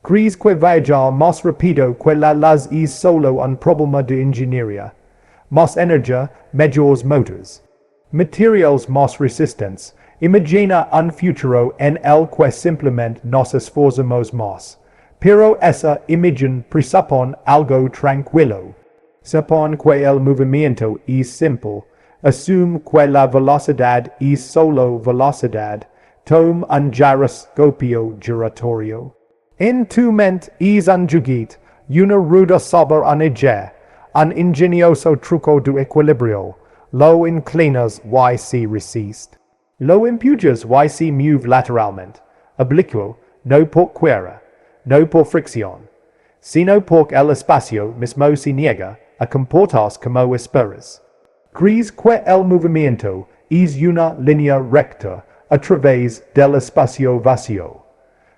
Crees que viajar más rápido que la luz es solo un problema de ingeniería. Más energía, mejores motors. Materials más resistentes. Imagina un futuro en el que simplemente nos esforzamos más. Pero esa imagen presupone algo tranquilo. Supone que el movimiento es simple. Assume que la velocidad es solo velocidad. Tome un giroscopio giratorio. En tu mente es un juguete, una rueda sobre un eje, un ingenioso truco de equilibrio. Lo inclinas y se resiste. Lo empujas y se mueve lateralmente, oblicuo, no por quiera, no por fricción, sino porque el espacio mismo se niega a comportarse como esperas. Crees que el movimiento es una línea recta a través del espacio vacío.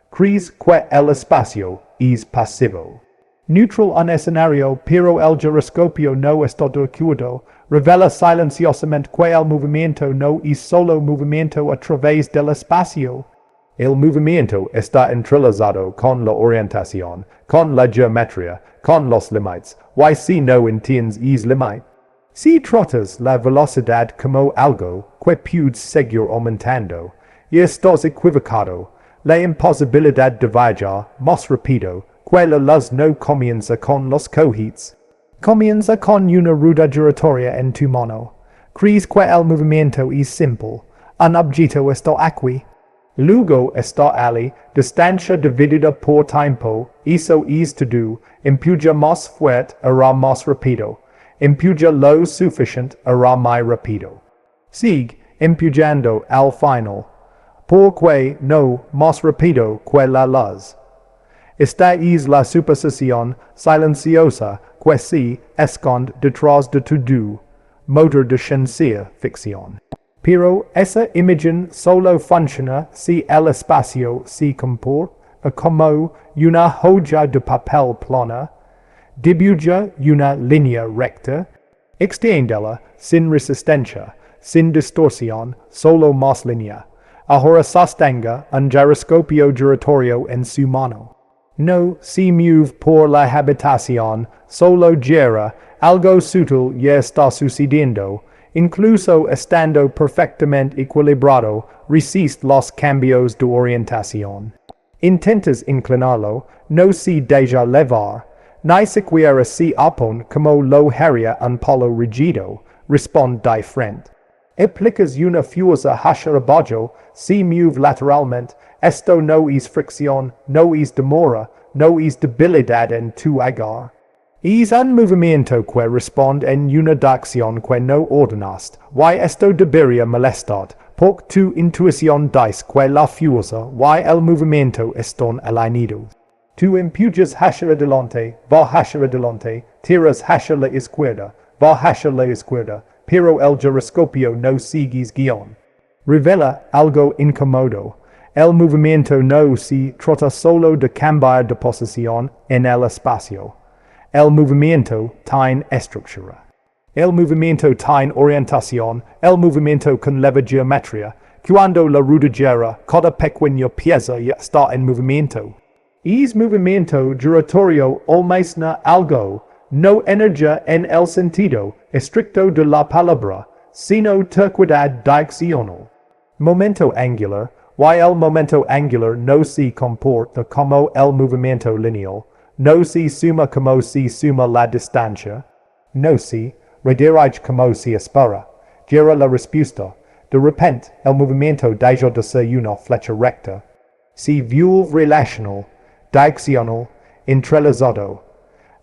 Crees que el espacio es pasivo. Neutral un escenario, pero el giroscopio no está de acuerdo. Revela silenciosamente que el movimiento no es solo movimiento a través del espacio. El movimiento está entrelazado con la orientación, con la geometría, con los límites, y si no entiendes es límite. Si tratas la velocidad como algo que puedes seguir aumentando, y estás equivocado. La imposibilidad de viajar más rápido que la luz no comienza con los cohetes. Comienza con una rueda giratoria en tu mano. Crees que el movimiento es simple. Un objeto está aquí. Luego está a la distancia dividida por tiempo. Eso es todo. Empuja más fuerte, hará más rápido. Empuja lo suficiente, hará más rápido. Sigue empujando al final. Porque no más rápido que la luz. Esta es la suposición silenciosa que se esconde detrás de todo motor de ciencia ficción. Pero esa imagen solo funciona si el espacio se comporta como una hoja de papel plana, dibuja una línea recta, extiéndela sin resistencia, sin distorsión, solo más línea. Ahora sostenga un giroscopio giratorio en su mano. No se mueve por la habitación, solo gira, algo sutil ya está sucediendo, incluso estando perfectamente equilibrado, resiste los cambios de orientación. Intentas inclinarlo, no se deja levar, ni siquiera se opone como lo haría un polo rígido, responde de frente. Aplicas una fuerza hacia abajo, se mueve lateralmente, esto no es fricción, no es demora, no es debilidad en tu agar. Es un movimiento que responde en una dirección que no ordenaste, y esto debería molestar, porque tu intuición dice que la fuerza y el movimiento están alineados. Tu empujas hacia adelante, va hacia adelante, tiras hacia la izquierda, va hacia la izquierda, pero el giroscopio no sigues guión. Revela algo incómodo. El movimiento no se trata solo de cambiar de posición en el espacio. El movimiento tiene estructura. El movimiento tiene orientación. El movimiento conlleva geometría. Cuando la rueda gira, cada pequeña pieza ya está en movimiento. Es movimiento giratorio almacena algo, no energía en el sentido estricto de la palabra, sino terquedad direccional. Momento angular, y el momento angular no se comporta como el movimiento lineal, no se suma como se suma la distancia, no se redirige como se espera, gira la respuesta, de repente el movimiento deja de ser una flecha recta, se vuelve relacional, direccional, entrelazado.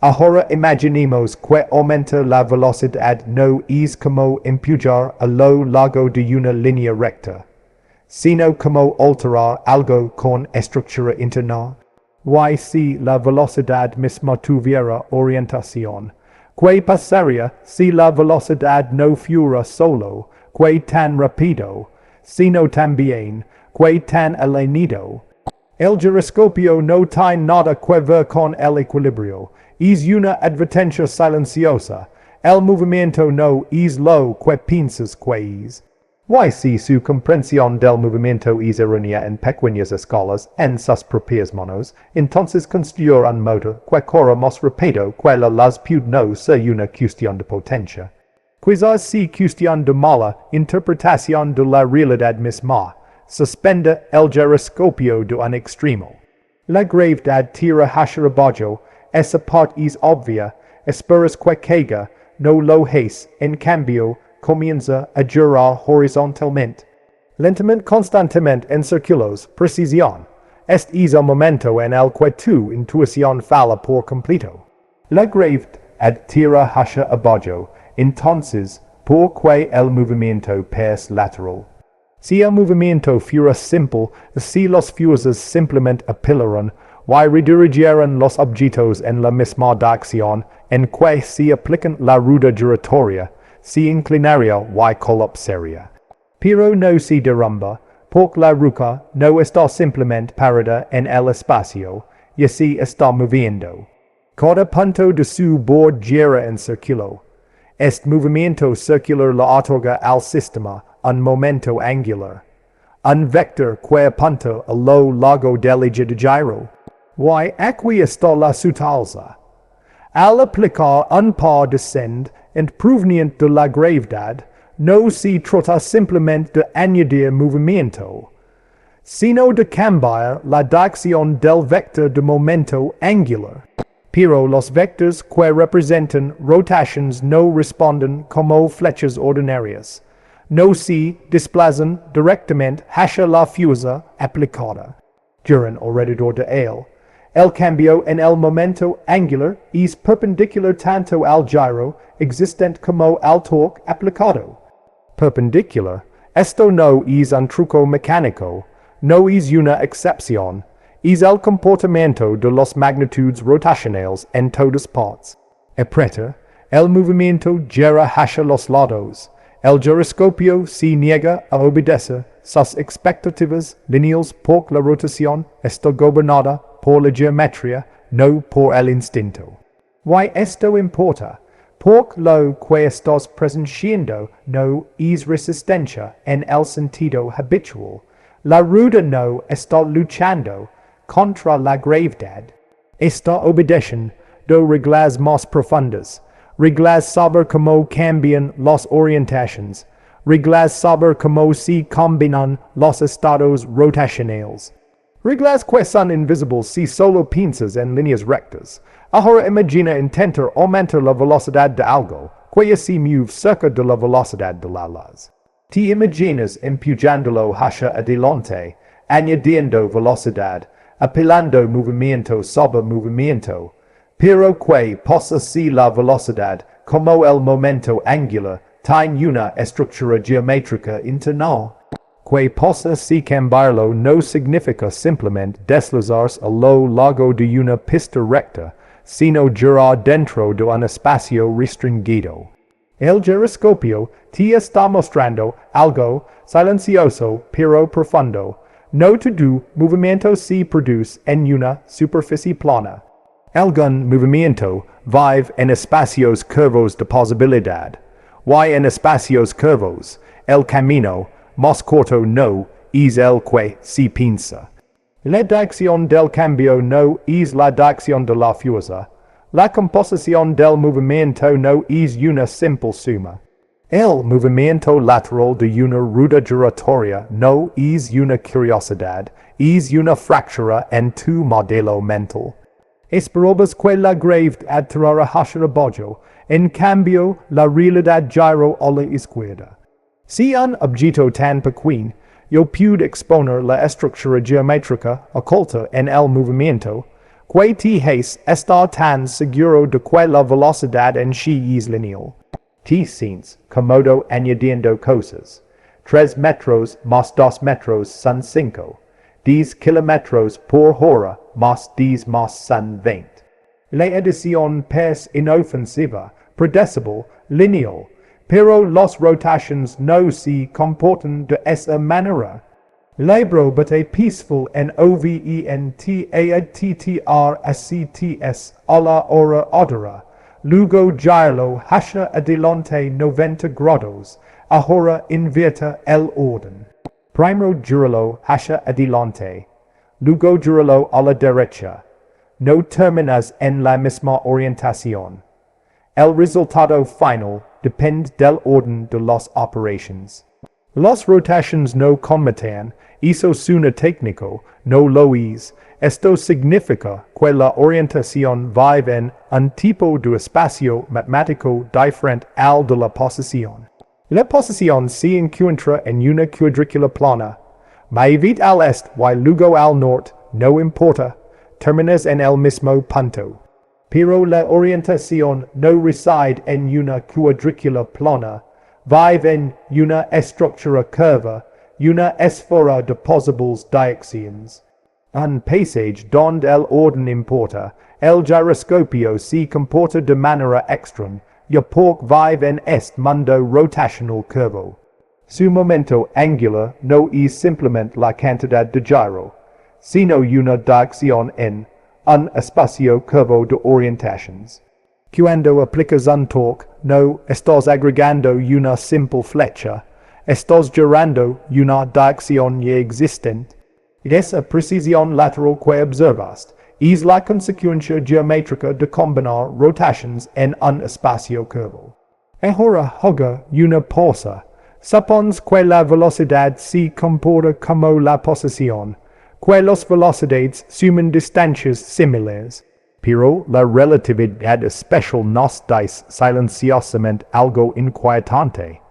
Ahora imaginemos que aumentar la velocidad no es como empujar a lo largo de una línea recta, sino como alterar algo con estructura interna. Y si la velocidad misma tuviera orientación, ¿qué pasaría si la velocidad no fuera solo, que tan rápido, sino también, que tan alineado? El giroscopio no tiene nada que ver con el equilibrio. Es una advertencia silenciosa. El movimiento no es lo que piensas que es. YC su comprensión del movimiento es errónea en pequeñas escalas en sus propias manos, entonces construir un motor que corra más rápido que la latitud no sea una cuestión de potencia. Quizás si cuestión de mala interpretación de la realidad misma, suspenda el giroscopio de un extremo. La gravedad tira hacia abajo, esa parte es obvia, esperas que caiga, no lo es, en cambio, comienza a girar horizontalmente. Lentamente constantemente en círculos, precisión. Este es el momento en el que tu intuición falla por completo. La gravedad tira hacia abajo, entonces, porque el movimiento es lateral. Si el movimiento fuera simple, si las fuerzas simplemente apilaran, y redirigieran los objetos en la misma dirección en que se aplican la rueda giratoria, se inclinaría y colapsaría. Pero no se derrumba, porque la rueda no está simplemente parada en el espacio, y se está moviendo. Cada punto de su borde gira en círculo. Este movimiento circular le otorga al sistema un momento angular, un vector que apunta a lo largo del eje de giro. Y aquí está la sutileza. Al aplicar un par descend en proveniente de la gravedad, no se trata simplemente de añadir movimiento, sino de cambiar la dirección del vector de momento angular. Pero los vectores que representan rotaciones no responden como flechas ordinarias. No se desplazan directamente hacia la fuerza aplicada. Giran alrededor de él. El cambio en el momento angular es perpendicular tanto al giro existente como al torque aplicado. Perpendicular. Esto no es un truco mecánico, no es una excepción, es el comportamiento de las magnitudes rotacionales en todas partes. Aprieta, el movimiento gira hacia los lados. El giroscopio se niega a obedecer sus expectativas lineales porque la rotación está gobernada por la geometría, no por el instinto. Y esto importa, porque lo que estás presenciando no es resistencia en el sentido habitual. La rueda no está luchando contra la gravedad. Está obedeciendo reglas más profundas, reglas sobre cómo cambian las orientaciones, reglas sobre cómo se combinan los estados rotacionales. Reglas que son invisibles si solo piensas en líneas rectas. Ahora imagina intentar aumentar la velocidad de algo que se mueve cerca de la velocidad de la luz. Te imaginas empujándolo hacia adelante, añadiendo velocidad, apilando movimiento sobre movimiento, pero que pasa si la velocidad, como el momento angular, tiene una estructura geométrica internal. Que pasa si cambiarlo no significa simplemente deslizarse a lo largo de una pista recta, sino girar dentro de un espacio restringido. El giroscopio te está mostrando algo silencioso pero profundo. No todo movimiento se produce en una superficie plana. Algún movimiento vive en espacios curvos de posibilidad. Y en espacios curvos, el camino más corto no es el que se piensa. La dirección del cambio no es la dirección de la fuerza. La composición del movimiento no es una simple suma. El movimiento lateral de una rueda giratoria no es una curiosidad, es una fractura en tu modelo mental. Esperabas que la gravedad tirara hacia abajo, en cambio la realidad giró a la izquierda. Si un objeto tan pequeño, yo puedo exponer la estructura geométrica oculta en el movimiento, que te hace estar tan seguro de que la velocidad en sí es lineal. Te sientes cómodo añadiendo cosas. 3 metros más 2 metros son 5. 10 kilómetros por hora más 10 más son 20. La edición es inofensiva, predecible, lineal, pero las rotaciones no se comportan de esa manera. Libro bate peaceful en OVENTATTRSCTS a la hora odora, luego giralo hacia adelante 90 grados, ahora invierta el orden. Primero gíralo hacia adelante, luego gíralo a la derecha. No terminas en la misma orientación. El resultado final depende del orden de las operaciones. Las rotaciones no conmutan, eso suena técnico, no lo es. Esto significa que la orientación va en un tipo de espacio matemático diferente al de la posición. La posición se encuentra en una cuadrícula plana. Moved al este y luego al norte, no importa, terminas en el mismo punto. Pero la orientación no reside en una cuadrícula plana, vive en una estructura curva, una esfera de posibles direcciones. Un paisage donde el orden importa, el giroscopio se comporta de manera extraña, y porque vive en este mundo rotacional curvo. Su momento angular no es simplemente la cantidad de giro, sino una dirección en un espacio curvo de orientaciones. Cuando aplicas un torque, no estás agregando una simple flecha, estás girando una dirección ya existente. Esa precisión lateral que observaste es la consecuencia geométrica de combinar rotaciones en un espacio curvo. Ahora juega una pausa. Supons que la velocidad se comporta como la posición, que las velocidades suman distancias similares. Pero la relatividad especial nos dice silenciosamente algo inquietante.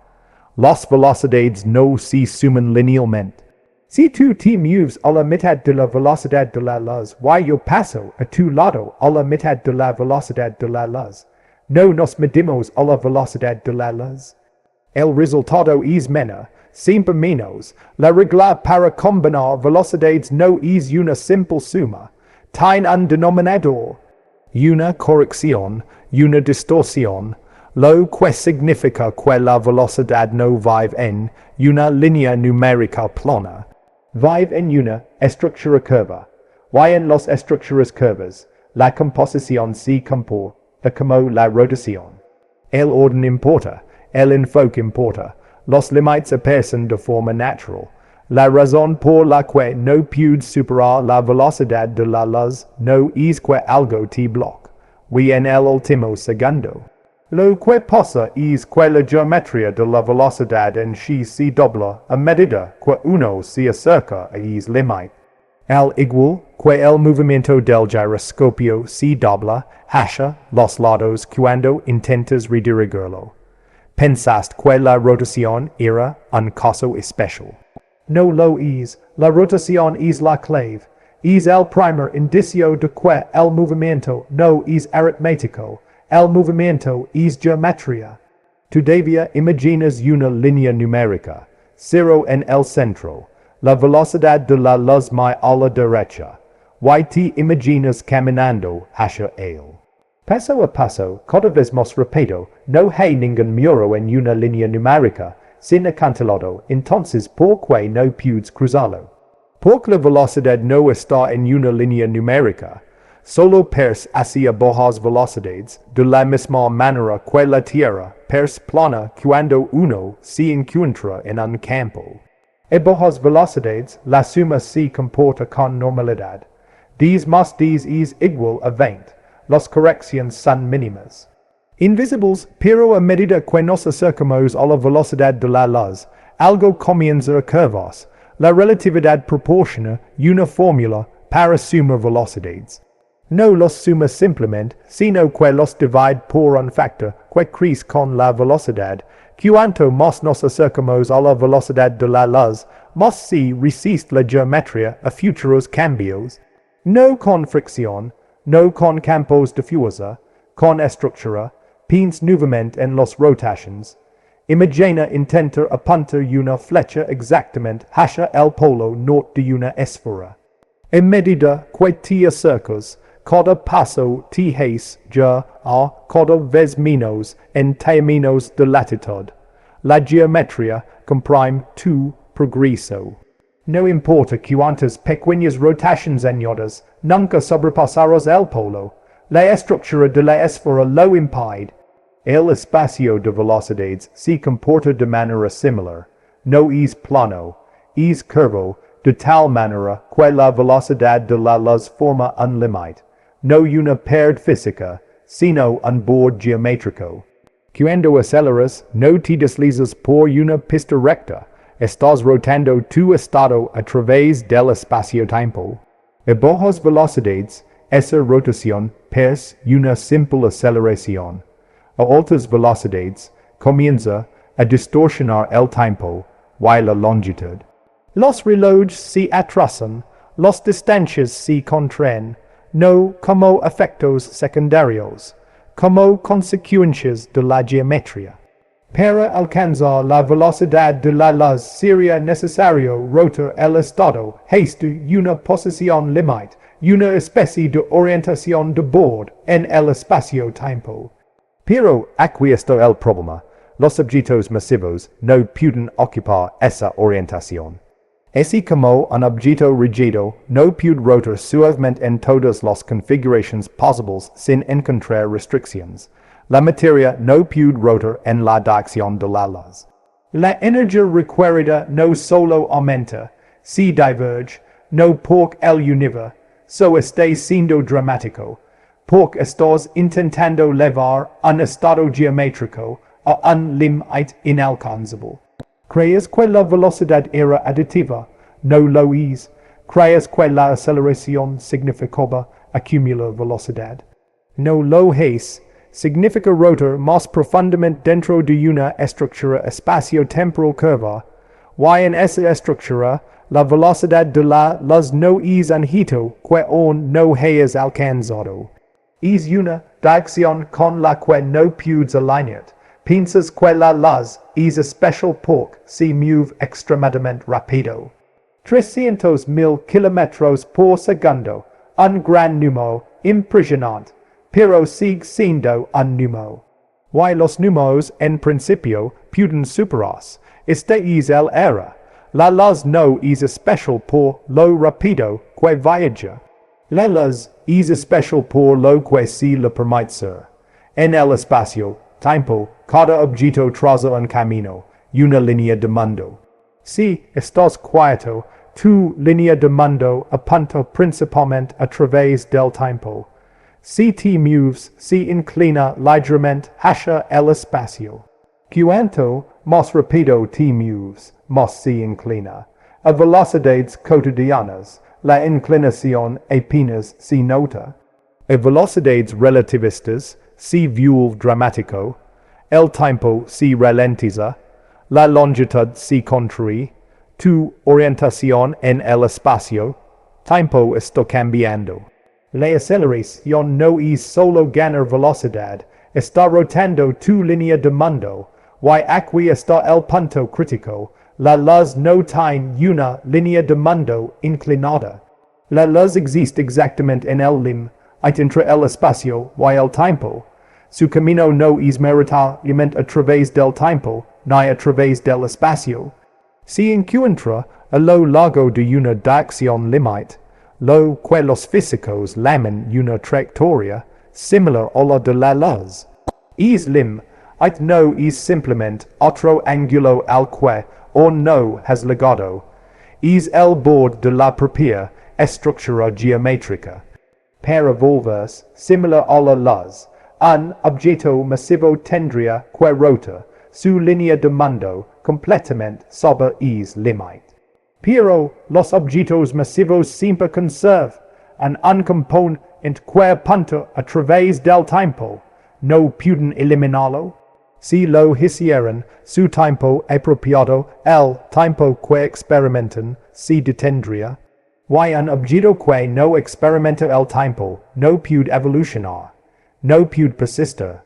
Las velocidades no se suman linealmente. Si tú te mueves a la mitad de la velocidad de la luz, y yo paso a tu lado a la mitad de la velocidad de la luz, no nos medimos a la velocidad de la luz. El resultado es menor, siempre menos. La regla para combinar velocidades no es una simple suma. Tiene un denominador, una corrección, una distorsión, lo que significa que la velocidad no vive en una línea numérica plana. Vive en una estructura curva, y en las estructuras curvas, la composición se comporta como la rotación. El orden importa, el enfoque importa, los límites aparecen de forma natural. La razón por la que no puedes superar la velocidad de la luz no es que algo te bloque, y en el último segundo. Lo que pasa es que la geometría de la velocidad en sí se dobla a medida que uno se acerca a ese límite. Al igual que el movimiento del giroscopio se dobla hacia los lados cuando intentas redirigirlo. Pensaste que la rotación era un caso especial. No lo es, la rotación es la clave. Es el primer indicio de que el movimiento no es aritmético. El movimiento es geometría. Todavía imaginas una línea numérica, cero en el centro, la velocidad de la luz muy a la derecha, y te imaginas caminando hacia él. Paso a paso, cada vez más rápido, no hay ningún muro en una línea numérica, sin acantilado, entonces ¿por qué no puedes cruzarlo? Porque la velocidad no está en una línea numérica. Solo pers hacia bajas velocidades, de la misma manera que la Tierra pers plana cuando uno se encuentra en un campo. A bajas velocidades, la suma se comporta con normalidad. 10 más 10 es igual a 20. Las correcciones son mínimas. Invisibles, pero a medida que nos acercamos a la velocidad de la luz, algo comienza a curvarse. La relatividad proporciona una fórmula para sumar velocidades. No los suma simplemente, sino que los divide por un factor que crece con la velocidad. Cuanto más nos acercamos a la velocidad de la luz, más se resiste la geometría a futuros cambios. No con fricción, no con campos de fuerza, con estructura, piensa nuevamente en las rotaciones. Imagina intentar apuntar una flecha exactamente hacia el polo norte de una esfera. A medida que te acercas, cada paso te hace ya a cada vez menos en términos de latitud. La geometría comprime tu progreso. No importa cuántas pequeñas rotaciones añadas, nunca sobrepasarás el polo. La estructura de la esfera lo impide. El espacio de velocidades se comporta de manera similar, no es plano, es curvo, de tal manera que la velocidad de la luz forma un límite, no una pared física, sino un borde geométrico. Cuando aceleras, no te deslizas por una pista recta, estás rotando tu estado a través del espacio-tiempo. A bajas velocidades, esa rotación es una simple aceleración. A altas velocidades, comienza a distorsionar el tiempo y la longitud. Los relojes se atrasan, las distancias se contraen, no como efectos secundarios, como consecuencias de la geometría. Para alcanzar la velocidad de la luz sería necesario rotar el estado de una posición límite, una especie de orientación de borde en el espacio-tiempo. Pero aquí está el problema. Los objetos masivos no pueden ocupar esa orientación. Así como un objeto rígido no puede rotar suavemente en todas las configuraciones posibles sin encontrar restricciones, la materia no puede rotar en la dirección de la luz. La energía requerida no solo aumenta, se diverge, no porque el universo esté siendo dramático, porque estás intentando levar un estado geométrico a un límite inalcanzable. ¿Creías que la velocidad era aditiva? No lo es. ¿Creías que la aceleración significaba acumular velocidad? No lo es. Significa rotar más profundamente dentro de una estructura espacio-temporal curva, y en esa estructura, la velocidad de la luz no es un hito que aún no hayas alcanzado. Es una dirección con la que no puedes alinearte. Piensas que la luz es especial porque se mueve extremadamente rápido. 300,000 kilómetros por segundo, un gran número impresionante, pero sigue siendo un número. Y los números en principio pueden superarse. Este es el error. La luz no es especial por lo rápido que viaja. La luz es especial por lo que se le permite ser. En el espacio-tiempo, cada objeto traza un camino, una línea de mundo. Si estás quieto, tu línea de mundo apunta principalmente a través del tiempo. Si te mueves, se inclina ligeramente hacia el espacio. Cuanto más rápido te mueves, más se inclina. A velocidades cotidianas, la inclinación apenas se nota. A velocidades relativistas, se vuelve dramático. El tiempo se ralentiza. La longitud se contrae. Tu orientación en el espacio-tiempo está cambiando. La aceleración no es solo ganar velocidad, está rotando tu línea de mundo, y aquí está el punto crítico. La luz no tiene una línea de mundo inclinada. La luz existe exactamente en el límite entre el espacio y el tiempo. Su camino no es mayoritariamente a través del tiempo, ni a través del espacio. Se encuentra a lo largo de una dirección límite, lo que los físicos llaman una trayectoria, similar a la de la luz. Es límite no es simplemente otro ángulo al que aún no has llegado. Es el borde de la propia estructura geométrica. Para volverse similar a la luz, un objeto masivo tendría que rotar su línea de mundo completamente sobre es límite. Pero los objetos masivos siempre conservan un componente que apunta a través del tiempo. No pueden eliminarlo. Si lo hicieran, su tiempo apropiado, el tiempo que experimentan, se detendría. Y un objeto que no experimenta el tiempo no puede evolucionar, no puede persistir,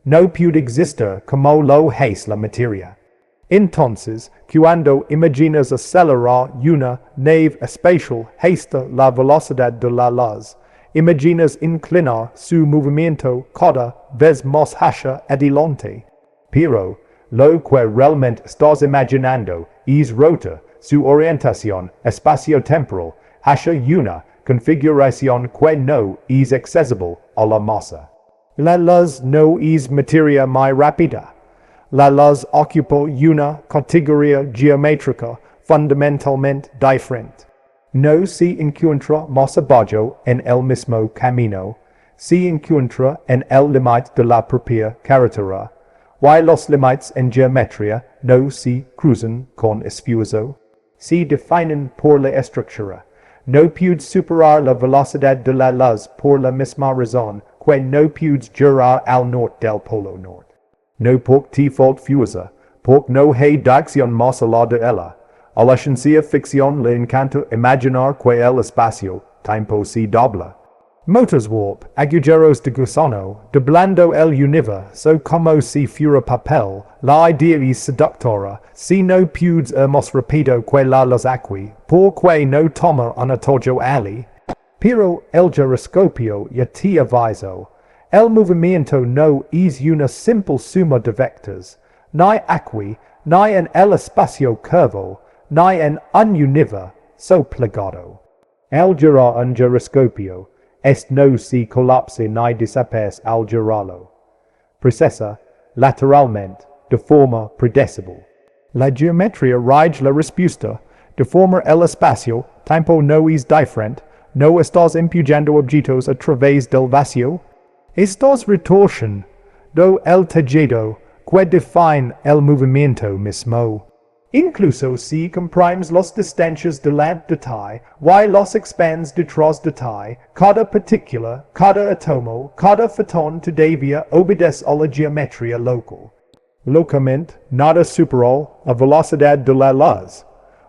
no puede existir como lo hace la materia. Entonces, cuando imaginas acelerar una nave espacial hasta la velocidad de la luz, imaginas inclinar su movimiento cada vez más hacia adelante. Pero, lo que realmente estás imaginando es rotar su orientación espacio-temporal hacia una configuración que no es accesible a la masa. La luz no es materia muy rápida. La luz ocupa una categoría geométrica fundamentalmente diferente. No se encuentra más abajo en el mismo camino, se encuentra en el límite de la propia carretera, y los límites en geometría no se cruzan con esfuerzo, se definen por la estructura. No puedes superar la velocidad de la luz por la misma razón que no puedes girar al norte del polo norte. No porque te falta fuerza, porque no hay dirección más allá de ella. A la ciencia ficción le encanta imaginar que el espacio-tiempo se dobla. Motors warp, agujeros de gusano, doblando el universo como si fuera papel, la idea es seductora, si no puedes ir más rápido que la luz aquí, porque no toma un atajo ali. Pero el giroscopio ya te aviso, el movimiento no es una simple suma de vectores, ni aquí, ni en el espacio curvo, ni en un universo plegado. El girar un giroscopio no se colapsa ni desaparece al girarlo. Procesa lateralmente, de forma predecible. La geometría rige la respuesta, de forma el espacio-tiempo no es diferente, no estás empujando objetos a través del vacío, estás retorciendo el tejido que define el movimiento mismo. Incluso si comprimes las distancias delante de ti, y los expands detrás de ti, cada partícula, cada átomo, cada fotón todavía obedece a la geometría local. Locamente, nada supera la velocidad de la luz.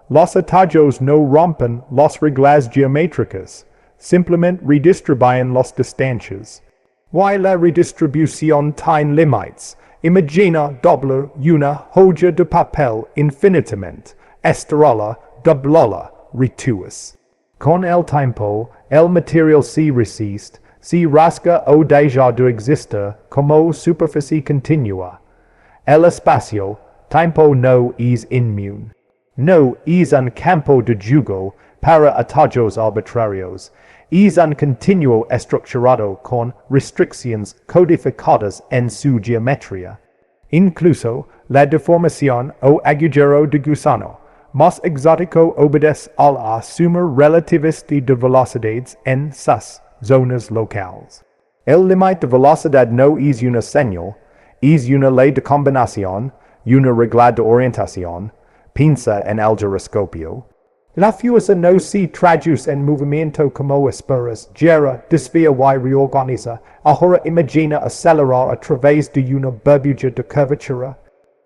Los atajos no rompen las reglas geométricas, simplemente redistribuyen las distancias. Y la redistribución tiene límites. Imagina doblar una hoja de papel infinitamente, estirarla, doblarla, retuas. Con el tiempo, el material se resiste, se rasga o deja de existir como superficie continua. El espacio-tiempo no es inmune. No es un campo de juego para atajos arbitrarios. Es un continuo estructurado con restricciones codificadas en su geometría. Incluso la deformación o agujero de gusano más exótico obedece a la suma relativista de velocidades en sus zonas locales. El límite de velocidad no es una señal, es una ley de combinación, una regla de orientación. Piensa en el giroscopio. La fuerza no se traduce en movimiento como esperas, gira, desvía y reorganiza. Ahora imagina acelerar a través de una burbuja de curvatura.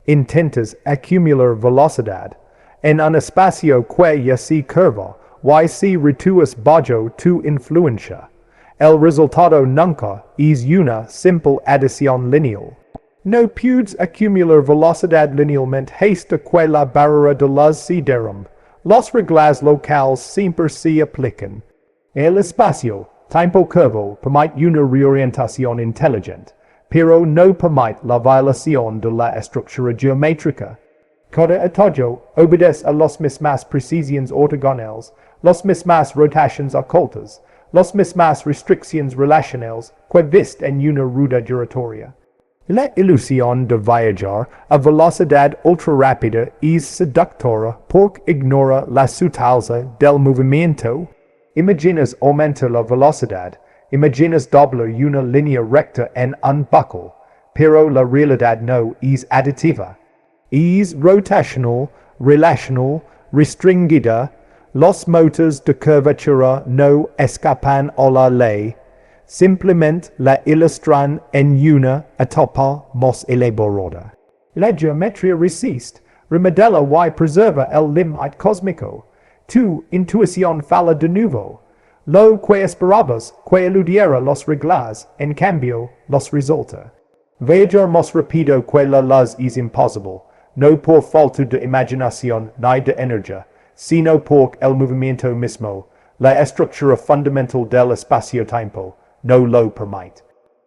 Intentas acumular velocidad en un espacio que ya se curva, y se retuas bajo tu influencia. El resultado nunca es una simple adición lineal. No puedes acumular velocidad linealmente hasta que la barrera de luz se derrumbe. Las reglas locales siempre se aplican. El espacio-tiempo curvo permite una reorientación inteligente, pero no permite la violación de la estructura geométrica. Cada atajo obedece a las mismas precisiones ortogonales, las mismas rotaciones ocultas, las mismas restricciones relacionales que viste en una rueda giratoria. La ilusión de viajar a velocidad ultrarrápida es seductora porque ignora la sutileza del movimiento. Imaginas aumentar la velocidad, imaginas doblar una línea recta en un bucle, pero la realidad no es aditiva. Es rotacional, relacional, restringida. Los motores de curvatura no escapan a la ley. Simplemente la ilustran en una etapa más elaborada. La geometría resiste, remodela y preserva el límite cósmico. Tu intuición falla de nuevo. Lo que esperabas que eludiera las reglas, en cambio, los resulta. Viajar más rápido que la luz es imposible, no por falta de imaginación ni de energía, sino por el movimiento mismo, la estructura fundamental del espacio-tiempo. No lo permite.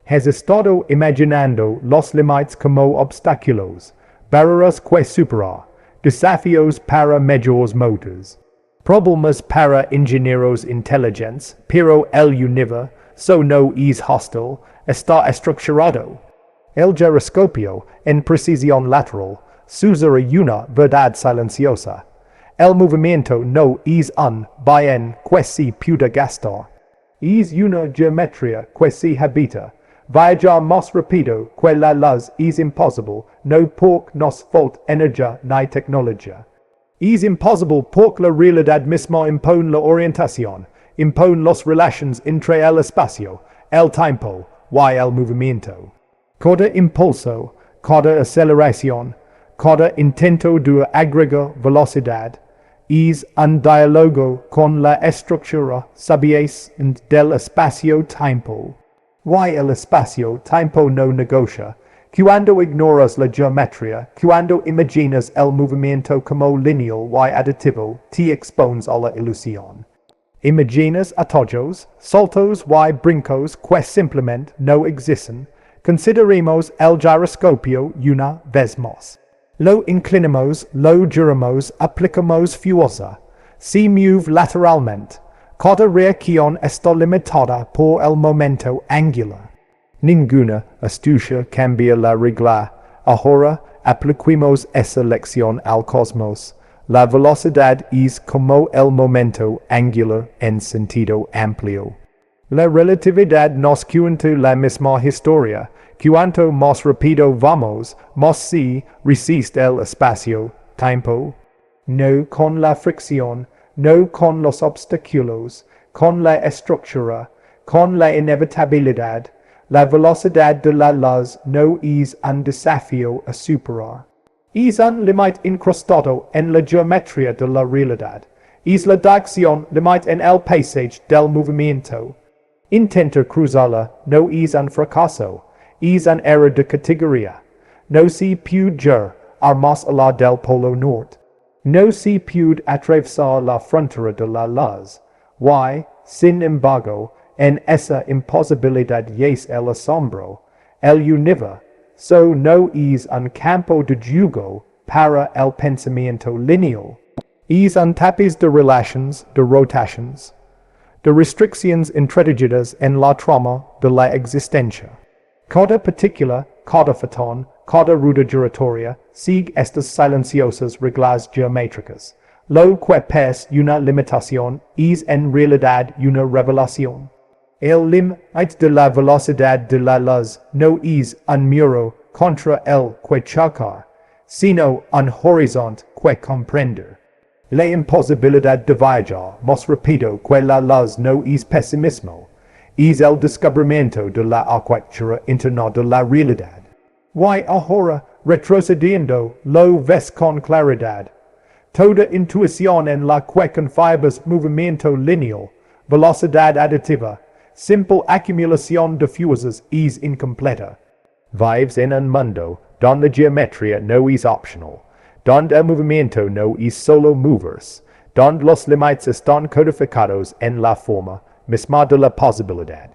Has estado imaginando los límites como obstáculos, barreras que superar, desafíos para mayores motos. Problemas para ingenieros inteligentes, pero el universo no es hostil, está estructurado. El giroscopio, en precisión lateral, sucede una verdad silenciosa. El movimiento no es un bien que se puede gastar. Es una geometría que se habita. Viajar más rápido que la luz es imposible, no porque nos falta energía ni tecnología. Es imposible porque la realidad misma impone la orientación, impone las relaciones entre el espacio, el tiempo y el movimiento. Cada impulso, cada aceleración, cada intento de agregar velocidad, es un diálogo con la estructura, sabéis, del espacio-tiempo. Y el espacio-tiempo no negocia. Cuando ignoras la geometría, cuando imaginas el movimiento como lineal y aditivo, te expones a la ilusión. Imaginas atajos, saltos y brincos que simplemente no existen. Consideremos el giroscopio una vez más. Lo inclinamos, lo giramos, aplicamos fuerza. Se mueve lateralmente. Cada reacción está limitada por el momento angular. Ninguna astucia cambia la regla. Ahora apliquemos esa lección al cosmos. La velocidad es como el momento angular en sentido amplio. La relatividad nos cuenta la misma historia. Cuanto más rápido vamos, más se resiste el espacio-tiempo. No con la fricción, no con los obstáculos, con la estructura, con la inevitabilidad. La velocidad de la luz no es un desafío a superar. Es un límite incrustado en la geometría de la realidad. Es la dirección límite en el paisaje del movimiento. Intentar cruzarla no es un fracaso, es un error de categoría. No se puede llegar más allá del polo norte. No se puede atravesar la frontera de la luz. Y, sin embargo, en esa imposibilidad yace el asombro. El universo no es un campo de juego para el pensamiento lineal. Es un tapiz de relaciones, de rotaciones, de restricciones introducidas en la trama de la existencia. Cada partícula, cada fotón, cada rueda giratoria sigue estas silenciosas reglas geométricas. Lo que es una limitación es en realidad una revelación. El límite de la velocidad de la luz no es un muro contra el que chocar, sino un horizonte que comprender. La imposibilidad de viajar más rápido que la luz no es pesimismo, es el descubrimiento de la arquitectura interna de la realidad. Y ahora, retrocediendo, lo ves con claridad. Toda intuición en la que confibas movimiento lineal, velocidad aditiva, simple acumulación de fuerzas es incompleta. Vives en un mundo donde la geometría no es optional, donde el movimiento no es solo moverse, donde los límites están codificados en la forma misma de la posibilidad.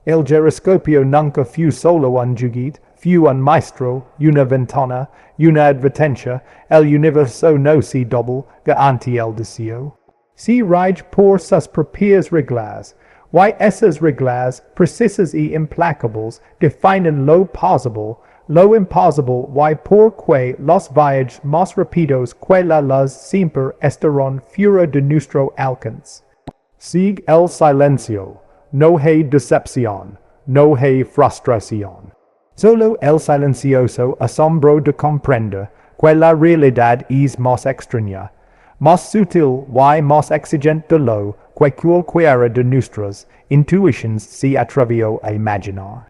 El giroscopio nunca fue solo un juguete, fue un maestro, una ventana, una advertencia. El universo no se doblega ante el deseo. Se rige por sus propias reglas. Y esas reglas, precisas y implacables, definen lo imposible y porque los viajes más rápidos que la luz siempre estarán fuera de nuestro alcance. Sigue el silencio, no hay decepción, no hay frustración. Solo el silencioso asombro de comprender que la realidad es más extraña, más sutil y más exigente de lo que cualquiera de nuestras intuiciones se atrevió a imaginar.